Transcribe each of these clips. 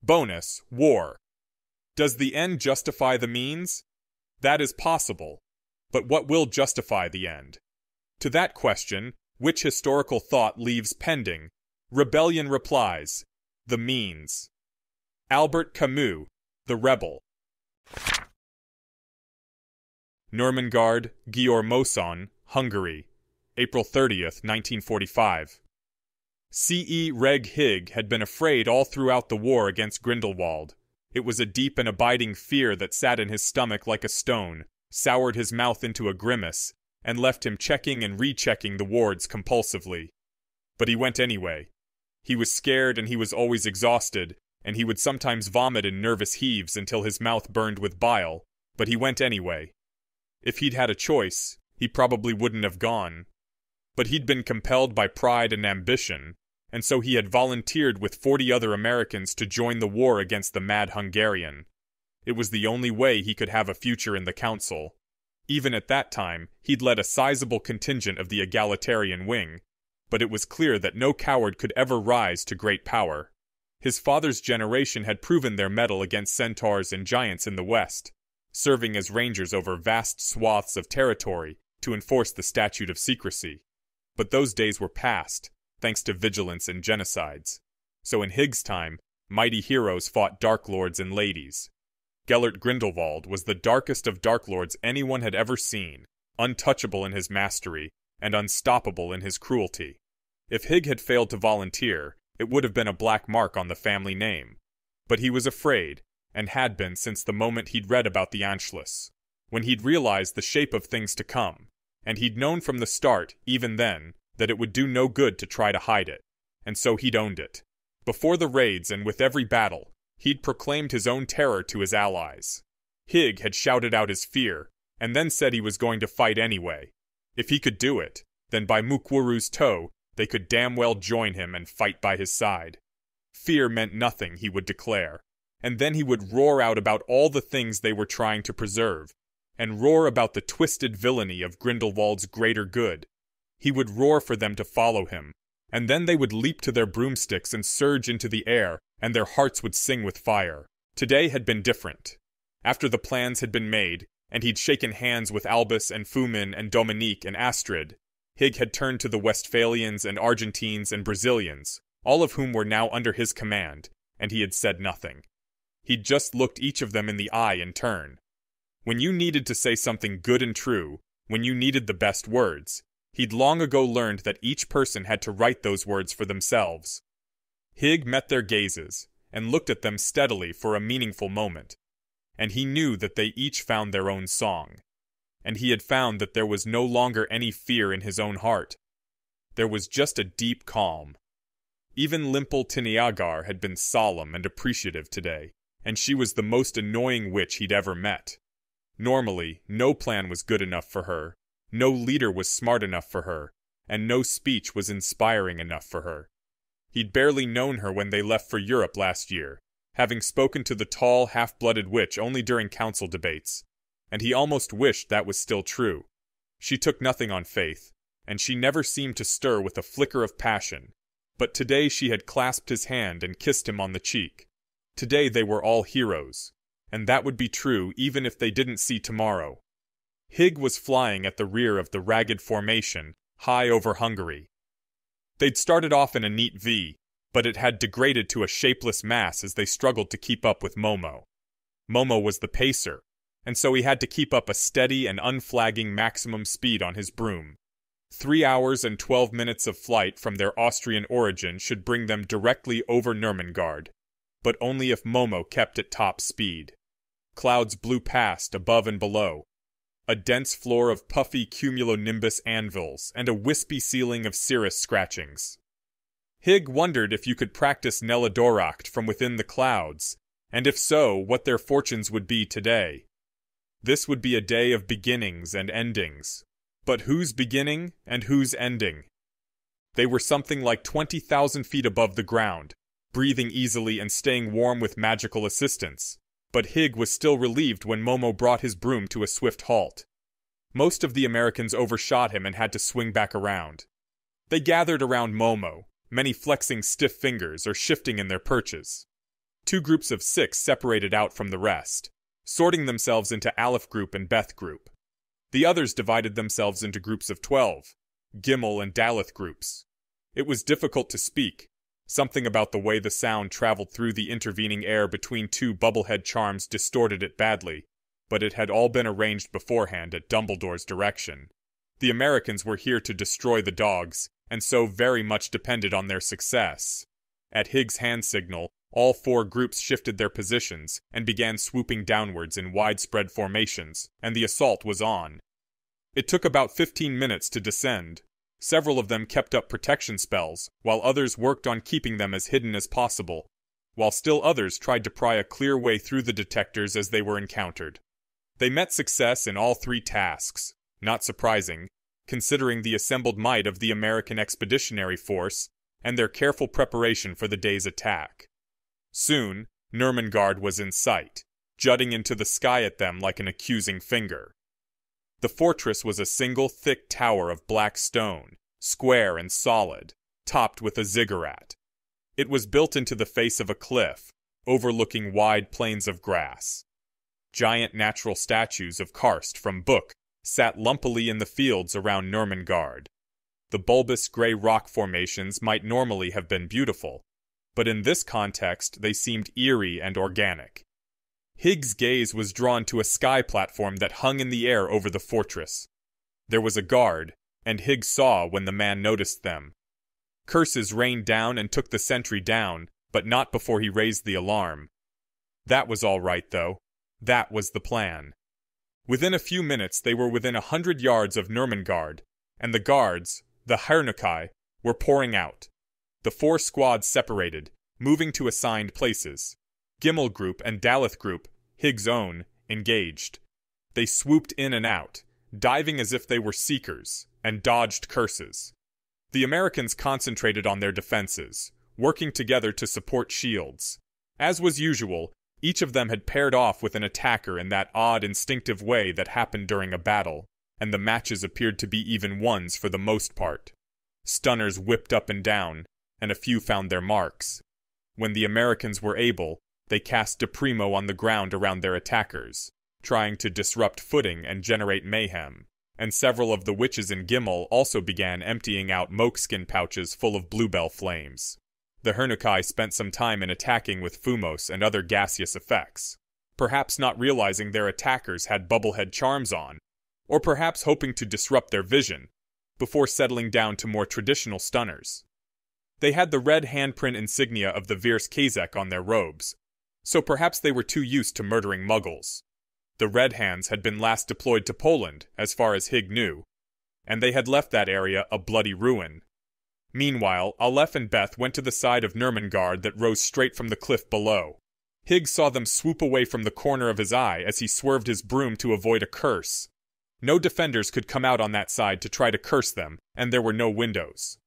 Bonus: War. Does the end justify the means? That is possible. But what will justify the end? To that question, which historical thought leaves pending, Rebellion replies: the means. Albert Camus, The Rebel. Nurmengard, Győr Moson, Hungary, April 30th, 1945. C.E. Reg Hig had been afraid all throughout the war against Grindelwald. It was a deep and abiding fear that sat in his stomach like a stone, soured his mouth into a grimace, and left him checking and rechecking the wards compulsively. But he went anyway. He was scared and he was always exhausted, and he would sometimes vomit in nervous heaves until his mouth burned with bile, but he went anyway. If he'd had a choice, he probably wouldn't have gone. But he'd been compelled by pride and ambition, and so he had volunteered with 40 other Americans to join the war against the mad Hungarian. It was the only way he could have a future in the council. Even at that time, he'd led a sizable contingent of the egalitarian wing, but it was clear that no coward could ever rise to great power. His father's generation had proven their mettle against centaurs and giants in the West, serving as rangers over vast swaths of territory to enforce the statute of secrecy. But those days were past, thanks to vigilance and genocides. So in Hig's time, mighty heroes fought dark lords and ladies. Gellert Grindelwald was the darkest of dark lords anyone had ever seen, untouchable in his mastery, and unstoppable in his cruelty. If Hig had failed to volunteer, it would have been a black mark on the family name. But he was afraid, and had been since the moment he'd read about the Anschluss, when he'd realized the shape of things to come, and he'd known from the start, even then, that it would do no good to try to hide it, and so he'd owned it. Before the raids and with every battle, he'd proclaimed his own terror to his allies. Hig had shouted out his fear, and then said he was going to fight anyway. If he could do it, then by Mukwuru's toe, they could damn well join him and fight by his side. Fear meant nothing, he would declare, and then he would roar out about all the things they were trying to preserve, and roar about the twisted villainy of Grindelwald's greater good. He would roar for them to follow him, and then they would leap to their broomsticks and surge into the air, and their hearts would sing with fire. Today had been different. After the plans had been made, and he'd shaken hands with Albus and Fumin and Dominique and Astrid, Hig had turned to the Westphalians and Argentines and Brazilians, all of whom were now under his command, and he had said nothing. He'd just looked each of them in the eye in turn. When you needed to say something good and true, when you needed the best words, he'd long ago learned that each person had to write those words for themselves. Hig met their gazes, and looked at them steadily for a meaningful moment, and he knew that they each found their own song. And he had found that there was no longer any fear in his own heart. There was just a deep calm. Even Limpel Tiniagar had been solemn and appreciative today, and she was the most annoying witch he'd ever met. Normally, no plan was good enough for her, no leader was smart enough for her, and no speech was inspiring enough for her. He'd barely known her when they left for Europe last year, having spoken to the tall, half-blooded witch only during council debates, and he almost wished that was still true. She took nothing on faith, and she never seemed to stir with a flicker of passion, but today she had clasped his hand and kissed him on the cheek. Today they were all heroes, and that would be true even if they didn't see tomorrow. Hig was flying at the rear of the ragged formation, high over Hungary. They'd started off in a neat V, but it had degraded to a shapeless mass as they struggled to keep up with Momo. Momo was the pacer, and so he had to keep up a steady and unflagging maximum speed on his broom. 3 hours and 12 minutes of flight from their Austrian origin should bring them directly over Nurmengard, but only if Momo kept at top speed. Clouds blew past, above and below. A dense floor of puffy cumulonimbus anvils and a wispy ceiling of cirrus scratchings. Hig wondered if you could practice Neladoracht from within the clouds, and if so, what their fortunes would be today. This would be a day of beginnings and endings. But whose beginning and whose ending? They were something like 20,000 feet above the ground, breathing easily and staying warm with magical assistance. But Hig was still relieved when Momo brought his broom to a swift halt. Most of the Americans overshot him and had to swing back around. They gathered around Momo, many flexing stiff fingers or shifting in their perches. 2 groups of 6 separated out from the rest, sorting themselves into Aleph Group and Beth Group. The others divided themselves into groups of 12, Gimel and Daleth groups. It was difficult to speak. Something about the way the sound traveled through the intervening air between 2 bubblehead charms distorted it badly, but it had all been arranged beforehand at Dumbledore's direction. The Americans were here to destroy the dogs, and so very much depended on their success. At Higgs' hand signal, all 4 groups shifted their positions and began swooping downwards in widespread formations, and the assault was on. It took about 15 minutes to descend. Several of them kept up protection spells, while others worked on keeping them as hidden as possible, while still others tried to pry a clear way through the detectors as they were encountered. They met success in all 3 tasks, not surprising, considering the assembled might of the American Expeditionary Force and their careful preparation for the day's attack. Soon, Nurmengard was in sight, jutting into the sky at them like an accusing finger. The fortress was a single thick tower of black stone, square and solid, topped with a ziggurat. It was built into the face of a cliff, overlooking wide plains of grass. Giant natural statues of Karst from Book sat lumpily in the fields around Nurmengard. The bulbous gray rock formations might normally have been beautiful, but in this context they seemed eerie and organic. Higgs' gaze was drawn to a sky platform that hung in the air over the fortress. There was a guard, and Higgs saw when the man noticed them. Curses rained down and took the sentry down, but not before he raised the alarm. That was all right, though. That was the plan. Within a few minutes they were within 100 yards of Nurmengard, and the guards, the Hernukai, were pouring out. The 4 squads separated, moving to assigned places. Gimel Group and Daleth Group, Higgs' own, engaged. They swooped in and out, diving as if they were seekers, and dodged curses. The Americans concentrated on their defenses, working together to support shields. As was usual, each of them had paired off with an attacker in that odd instinctive way that happened during a battle, and the matches appeared to be even ones for the most part. Stunners whipped up and down, and a few found their marks. When the Americans were able, they cast Deprimo on the ground around their attackers, trying to disrupt footing and generate mayhem, and several of the witches in Gimel also began emptying out mokeskin pouches full of bluebell flames. The Hernukai spent some time in attacking with fumos and other gaseous effects, perhaps not realizing their attackers had bubblehead charms on, or perhaps hoping to disrupt their vision, before settling down to more traditional stunners. They had the red handprint insignia of the Virs Kazek on their robes, so perhaps they were too used to murdering muggles. The Red Hands had been last deployed to Poland, as far as Higg knew, and they had left that area a bloody ruin. Meanwhile, Aleph and Beth went to the side of Nurmengard that rose straight from the cliff below. Higg saw them swoop away from the corner of his eye as he swerved his broom to avoid a curse. No defenders could come out on that side to try to curse them, and there were no windows.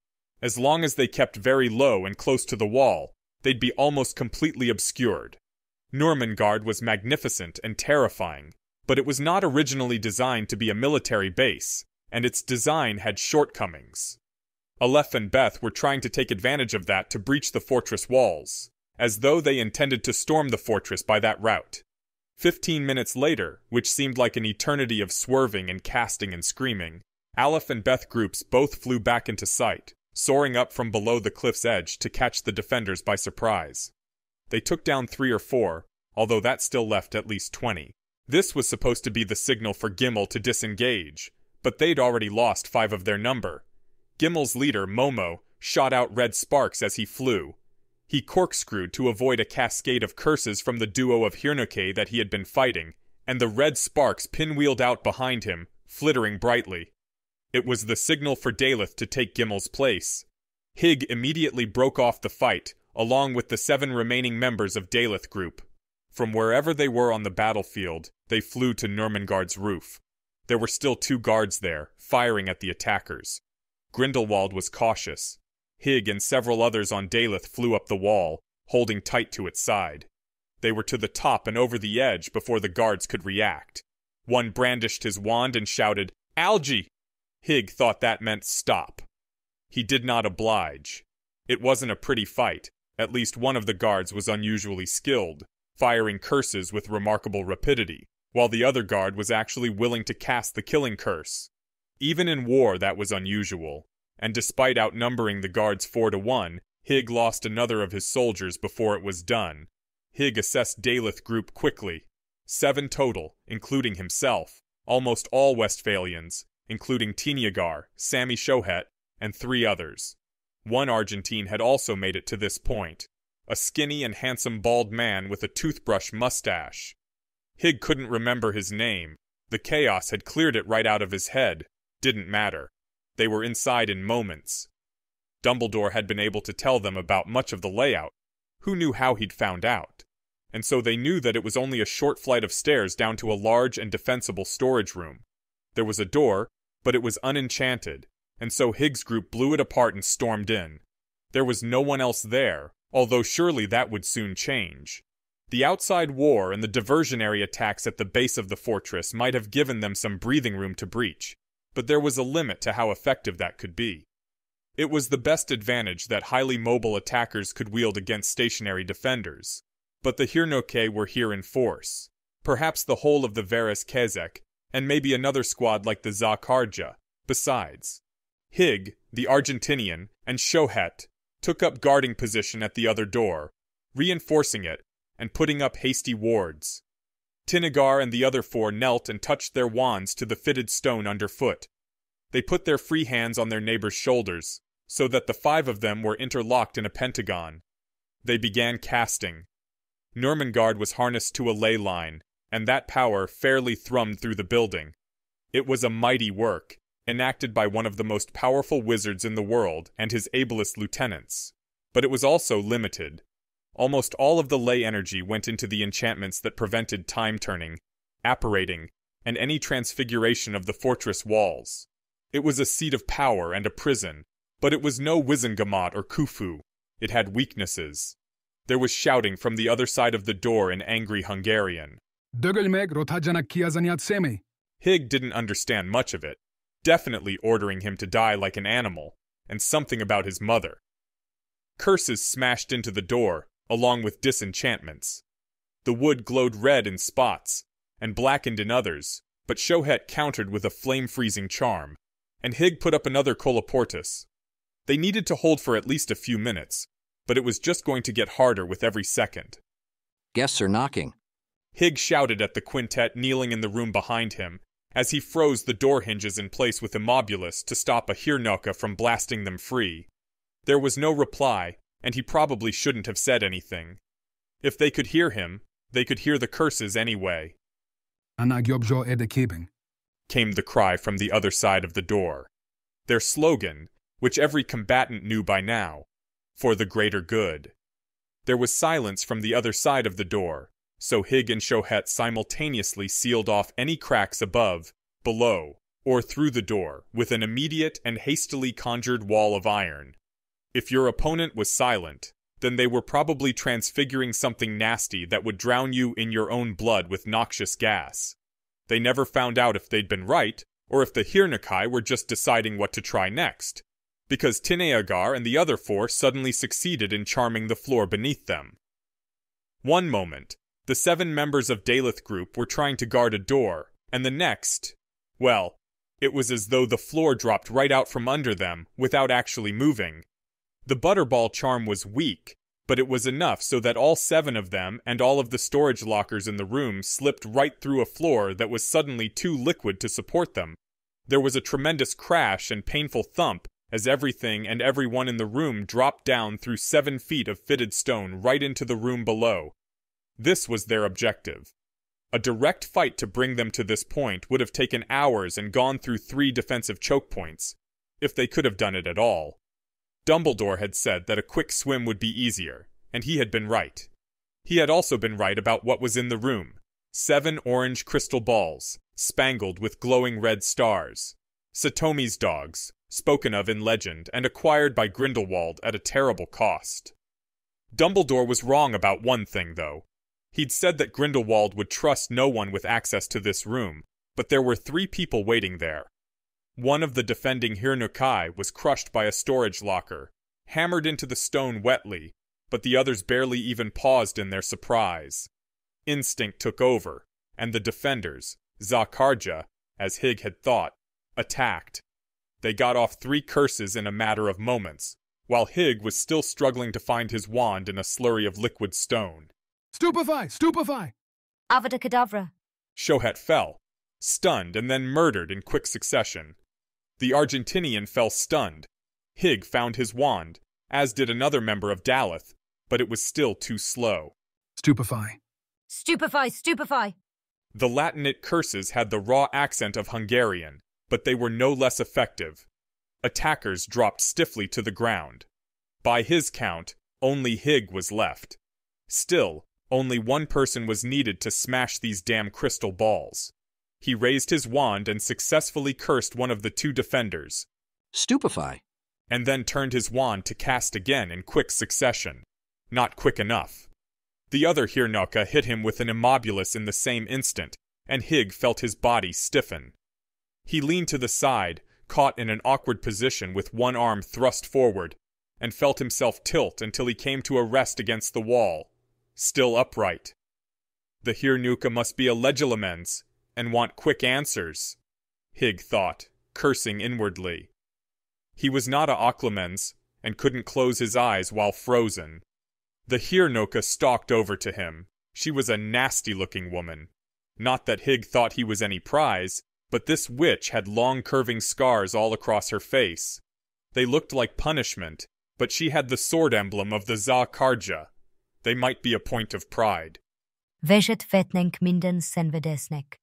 As long as they kept very low and close to the wall, they'd be almost completely obscured. Nurmengard was magnificent and terrifying, but it was not originally designed to be a military base, and its design had shortcomings. Aleph and Beth were trying to take advantage of that to breach the fortress walls, as though they intended to storm the fortress by that route. 15 minutes later, which seemed like an eternity of swerving and casting and screaming, Aleph and Beth groups both flew back into sight, soaring up from below the cliff's edge to catch the defenders by surprise. They took down 3 or 4, although that still left at least 20. This was supposed to be the signal for Gimel to disengage, but they'd already lost 5 of their number. Gimel's leader, Momo, shot out red sparks as he flew. He corkscrewed to avoid a cascade of curses from the duo of Hirnuke that he had been fighting, and the red sparks pinwheeled out behind him, flittering brightly. It was the signal for Daleth to take Gimel's place. Higg immediately broke off the fight, along with the 7 remaining members of Daleth Group. From wherever they were on the battlefield, they flew to Nurmengard's roof. There were still 2 guards there, firing at the attackers. Grindelwald was cautious. Higg and several others on Daleth flew up the wall, holding tight to its side. They were to the top and over the edge before the guards could react. One brandished his wand and shouted, "Algae!" Higg thought that meant stop. He did not oblige. It wasn't a pretty fight, At least one of the guards was unusually skilled, firing curses with remarkable rapidity, while the other guard was actually willing to cast the killing curse. Even in war, that was unusual, and despite outnumbering the guards 4-1, Higg lost another of his soldiers before it was done. Higg assessed Daleth group quickly. 7 total, including himself, almost all Westphalians, including Tiniagar, Sami Shohet, and 3 others. One Argentine had also made it to this point, a skinny and handsome bald man with a toothbrush mustache. Higg couldn't remember his name. The chaos had cleared it right out of his head. Didn't matter. They were inside in moments. Dumbledore had been able to tell them about much of the layout. Who knew how he'd found out? And so they knew that it was only a short flight of stairs down to a large and defensible storage room. There was a door, but it was unenchanted, and so Higg's group blew it apart and stormed in. There was no one else there, although surely that would soon change. The outside war and the diversionary attacks at the base of the fortress might have given them some breathing room to breach, but there was a limit to how effective that could be. It was the best advantage that highly mobile attackers could wield against stationary defenders. But the Hirnoke were here in force. Perhaps the whole of the Varys Kezek, and maybe another squad like the Zakarja. Besides, Higg, the Argentinian, and Shohet took up guarding position at the other door, reinforcing it and putting up hasty wards. Tinigar and the other 4 knelt and touched their wands to the fitted stone underfoot. They put their free hands on their neighbors' shoulders, so that the 5 of them were interlocked in a pentagon. They began casting. Nurmengard was harnessed to a ley line, and that power fairly thrummed through the building. It was a mighty work, enacted by one of the most powerful wizards in the world and his ablest lieutenants. But it was also limited. Almost all of the ley energy went into the enchantments that prevented time-turning, apparating, and any transfiguration of the fortress walls. It was a seat of power and a prison, but it was no Wizengamot or Khufu. It had weaknesses. There was shouting from the other side of the door in angry Hungarian. Higg didn't understand much of it, definitely ordering him to die like an animal, and something about his mother. Curses smashed into the door, along with disenchantments. The wood glowed red in spots, and blackened in others, but Shohet countered with a flame-freezing charm, and Higg put up another Colloportus. They needed to hold for at least a few minutes, but it was just going to get harder with every second. Guests are knocking. Higg shouted at the quintet kneeling in the room behind him, as he froze the door hinges in place with Immobulus to stop a Hirnoka from blasting them free. There was no reply, and he probably shouldn't have said anything. If they could hear him, they could hear the curses anyway. Came the cry from the other side of the door. Their slogan, which every combatant knew by now, for the greater good. There was silence from the other side of the door, so Higg and Shohet simultaneously sealed off any cracks above, below, or through the door with an immediate and hastily conjured wall of iron. If your opponent was silent, then they were probably transfiguring something nasty that would drown you in your own blood with noxious gas. They never found out if they'd been right, or if the Hirnokai were just deciding what to try next, because Tiniagar and the other 4 suddenly succeeded in charming the floor beneath them. One moment, the 7 members of Daleth group were trying to guard a door, and the next, well, it was as though the floor dropped right out from under them without actually moving. The butterball charm was weak, but it was enough so that all 7 of them and all of the storage lockers in the room slipped right through a floor that was suddenly too liquid to support them. There was a tremendous crash and painful thump as everything and everyone in the room dropped down through 7 feet of fitted stone right into the room below. This was their objective. A direct fight to bring them to this point would have taken hours and gone through 3 defensive choke points, if they could have done it at all. Dumbledore had said that a quick swim would be easier, and he had been right. He had also been right about what was in the room. 7 orange crystal balls, spangled with glowing red stars. Satomi's dogs, spoken of in legend and acquired by Grindelwald at a terrible cost. Dumbledore was wrong about one thing, though. He'd said that Grindelwald would trust no one with access to this room, but there were 3 people waiting there. One of the defending Hirnokai was crushed by a storage locker, hammered into the stone wetly, but the others barely even paused in their surprise. Instinct took over, and the defenders, Za-Karja, as Hig had thought, attacked. They got off 3 curses in a matter of moments, while Hig was still struggling to find his wand in a slurry of liquid stone. Stupefy! Stupefy! Avada Kedavra. Shohet fell, stunned and then murdered in quick succession. The Argentinian fell stunned. Hig found his wand, as did another member of Daleth, but it was still too slow. Stupefy! Stupefy, stupefy. The Latinate curses had the raw accent of Hungarian, but they were no less effective. Attackers dropped stiffly to the ground. By his count, only Hig was left. Still, only one person was needed to smash these damn crystal balls. He raised his wand and successfully cursed one of the 2 defenders. Stupefy. And then turned his wand to cast again in quick succession. Not quick enough. The other Hirnoka hit him with an Immobulus in the same instant, and Hig felt his body stiffen. He leaned to the side, caught in an awkward position with one arm thrust forward, and felt himself tilt until he came to a rest against the wall, still upright. The Hirnuka must be a Legilimens, and want quick answers, Hig thought, cursing inwardly. He was not a Ocklemens, and couldn't close his eyes while frozen. The Hirnoka stalked over to him. She was a nasty-looking woman. Not that Hig thought he was any prize, but this witch had long curving scars all across her face. They looked like punishment, but she had the sword emblem of the Za-Karja. They might be a point of pride. Vejet vetnenk minden senvedesnek.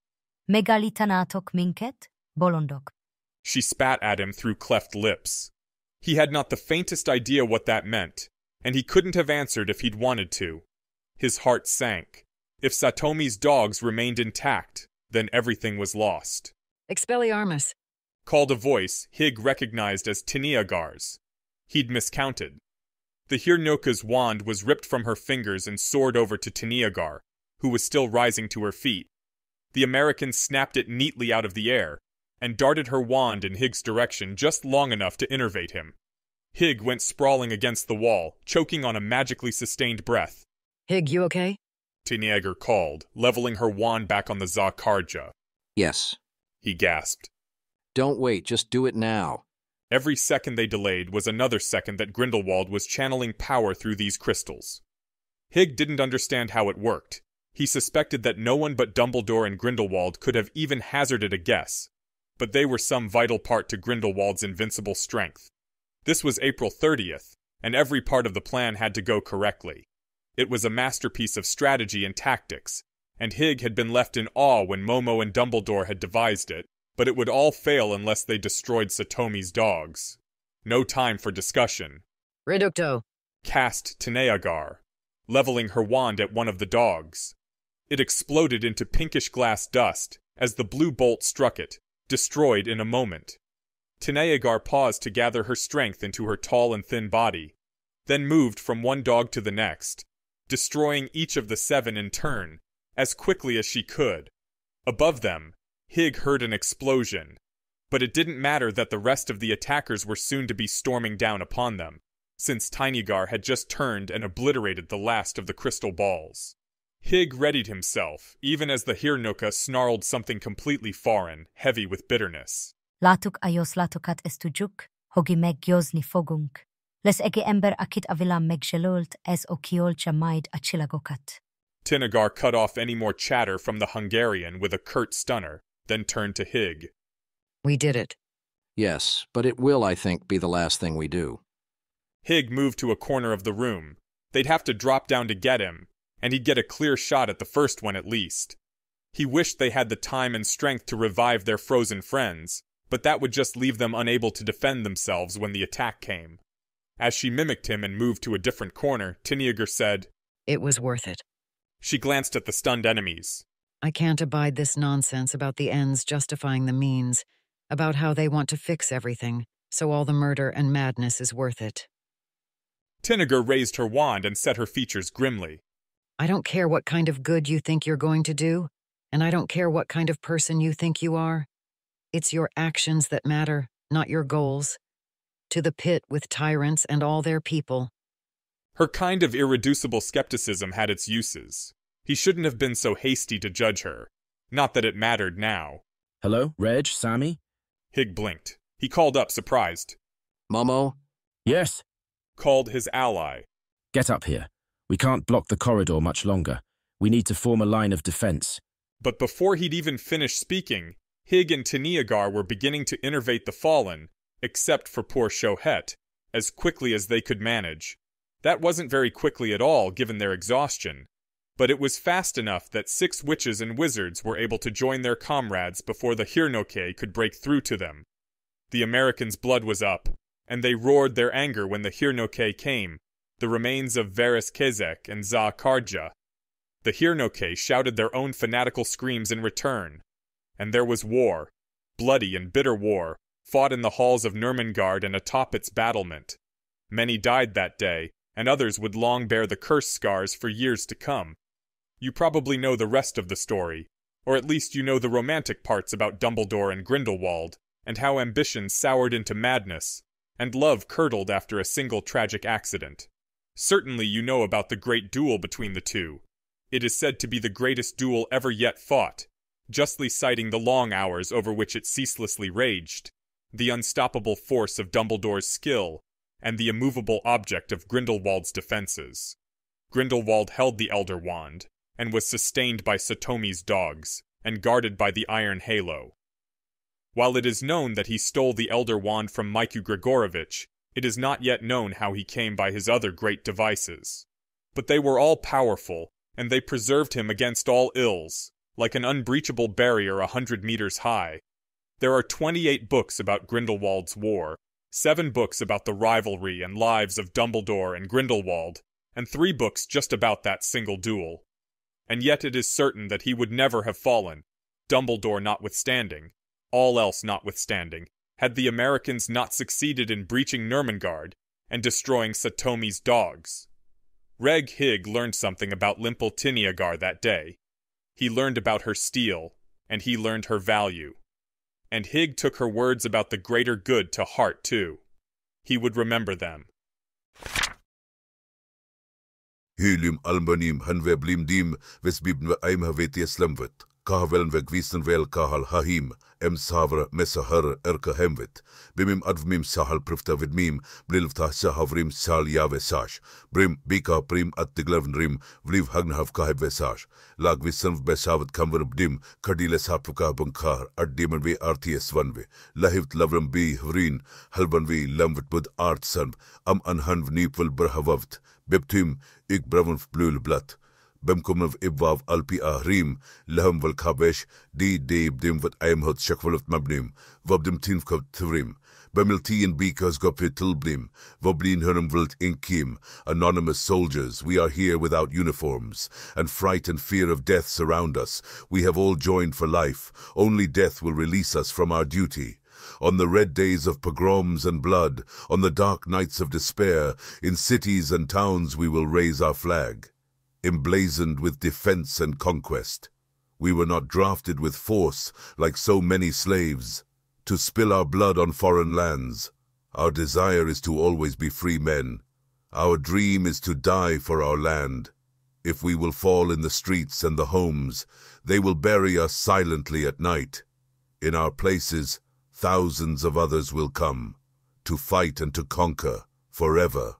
Megalitanatok minket, bolondok. She spat at him through cleft lips. He had not the faintest idea what that meant, and he couldn't have answered if he'd wanted to. His heart sank. If Satomi's dogs remained intact, then everything was lost. Expelliarmus, Called a voice Hig recognized as Tiniagar's. He'd miscounted. The Hirnoka's wand was ripped from her fingers and soared over to Tiniagar, who was still rising to her feet. The American snapped it neatly out of the air, and darted her wand in Hig's direction just long enough to innervate him. Hig went sprawling against the wall, choking on a magically sustained breath. Hig, you okay? Tiniagar called, leveling her wand back on the Za-Karja. Yes. He gasped. Don't wait, just do it now. Every second they delayed was another second that Grindelwald was channeling power through these crystals. Hig didn't understand how it worked. He suspected that no one but Dumbledore and Grindelwald could have even hazarded a guess, but they were some vital part to Grindelwald's invincible strength. This was April 30th, and every part of the plan had to go correctly. It was a masterpiece of strategy and tactics, and Hig had been left in awe when Momo and Dumbledore had devised it, but it would all fail unless they destroyed Satomi's dogs. No time for discussion. Reducto. Cast Tiniagar, leveling her wand at one of the dogs. It exploded into pinkish glass dust as the blue bolt struck it, destroyed in a moment. Tiniagar paused to gather her strength into her tall and thin body, then moved from one dog to the next, destroying each of the 7 in turn, as quickly as she could. Above them, Hig heard an explosion, but it didn't matter that the rest of the attackers were soon to be storming down upon them, since Tiniagar had just turned and obliterated the last of the crystal balls. Hig readied himself, even as the Hirnoka snarled something completely foreign, heavy with bitterness. Latuk ayos latukat estujuk, hogi meg gyozni fogunk. Les ege ember akit avilam meg gelult es okiol chamaid achilagokat. Tiniagar cut off any more chatter from the Hungarian with a curt stunner, then turned to Hig. We did it. Yes, but it will, I think, be the last thing we do. Hig moved to a corner of the room. They'd have to drop down to get him, and he'd get a clear shot at the first one at least. He wished they had the time and strength to revive their frozen friends, but that would just leave them unable to defend themselves when the attack came. As she mimicked him and moved to a different corner, Tiniagar said, It was worth it. She glanced at the stunned enemies. I can't abide this nonsense about the ends justifying the means, about how they want to fix everything, so all the murder and madness is worth it. Tiniagar raised her wand and set her features grimly. I don't care what kind of good you think you're going to do, and I don't care what kind of person you think you are. It's your actions that matter, not your goals. To the pit with tyrants and all their people. Her kind of irreducible skepticism had its uses. He shouldn't have been so hasty to judge her. Not that it mattered now. Hello, Reg, Sammy? Hig blinked. He called up, surprised. Momo? Yes. Called his ally. Get up here. We can't block the corridor much longer. We need to form a line of defense. But before he'd even finished speaking, Hig and Taniagar were beginning to innervate the fallen, except for poor Shohet, as quickly as they could manage. That wasn't very quickly at all, given their exhaustion. But it was fast enough that 6 witches and wizards were able to join their comrades before the Hirnoke could break through to them. The Americans' blood was up, and they roared their anger when the Hirnoke came, the remains of Varys Kezek and Za Karja. The Hirnoke shouted their own fanatical screams in return. And there was war, bloody and bitter war, fought in the halls of Nurmengard and atop its battlement. Many died that day, and others would long bear the curse scars for years to come. You probably know the rest of the story, or at least you know the romantic parts about Dumbledore and Grindelwald, and how ambition soured into madness, and love curdled after a single tragic accident. Certainly you know about the great duel between the two. It is said to be the greatest duel ever yet fought, justly citing the long hours over which it ceaselessly raged, the unstoppable force of Dumbledore's skill, and the immovable object of Grindelwald's defenses. Grindelwald held the Elder Wand, and was sustained by Satomi's dogs, and guarded by the Iron Halo. While it is known that he stole the Elder Wand from Miku Grigorovich, it is not yet known how he came by his other great devices. But they were all powerful, and they preserved him against all ills, like an unbreachable barrier 100 meters high. There are 28 books about Grindelwald's war, 7 books about the rivalry and lives of Dumbledore and Grindelwald, and 3 books just about that single duel. And yet it is certain that he would never have fallen, Dumbledore notwithstanding, all else notwithstanding, had the Americans not succeeded in breaching Nurmengard and destroying Satomi's dogs. Reg Hig learned something about Limpel Taniagar that day. He learned about her steel, and he learned her value. And Hig took her words about the greater good to heart, too. He would remember them. Helium almanim hanve blimdim vesbibn aim havetias lemvet. Kahveln vegvisten vel kahal hahim savra mesahar erka hemvet. Bimim advmim sahal prifta vidmim blilvta sahavrim sal yavesash. Brim bika prim at tiglavn rim vliv hagnhav kahvesash. Lag visan besavat kamver bdim kardiles hapka bunkar at demon ve arties vanve. Lahivt lavram bi hrin halvan ve lemvet bud art sanv anhanv nipvel brhavavt. Beptim ik braven blul blat. Bemkomov ibwav alpi ahrim, lehem vel kabesh, di deeb dim wat aimhot shakvolov mabnim, vobdim tinfkov trim, bemiltien beakers gopit tilbnim, voblin herm wilt inkim, anonymous soldiers, we are here without uniforms, and fright and fear of death surround us. We have all joined for life. Only death will release us from our duty. On the red days of pogroms and blood, on the dark nights of despair, in cities and towns we will raise our flag, emblazoned with defense and conquest. We were not drafted with force, like so many slaves, to spill our blood on foreign lands. Our desire is to always be free men. Our dream is to die for our land. If we will fall in the streets and the homes, they will bury us silently at night. In our places, thousands of others will come, to fight and to conquer, forever,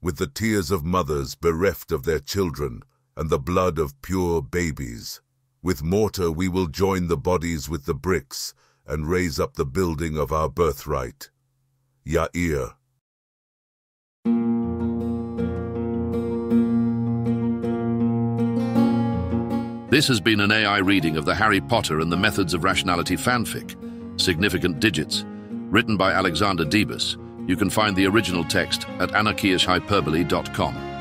with the tears of mothers bereft of their children, and the blood of pure babies. With mortar we will join the bodies with the bricks, and raise up the building of our birthright. Yair. This has been an AI reading of the Harry Potter and the Methods of Rationality fanfic, Significant Digits, written by Alexander Debus. You can find the original text at anarchiashhyperbole.com.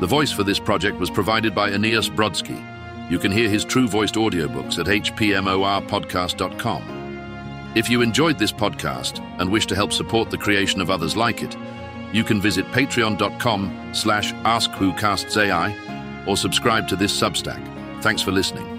The voice for this project was provided by Aeneas Brodsky. You can hear his true-voiced audiobooks at hpmorpodcast.com. If you enjoyed this podcast and wish to help support the creation of others like it, you can visit patreon.com/AskWhoCastsAI or subscribe to this Substack. Thanks for listening.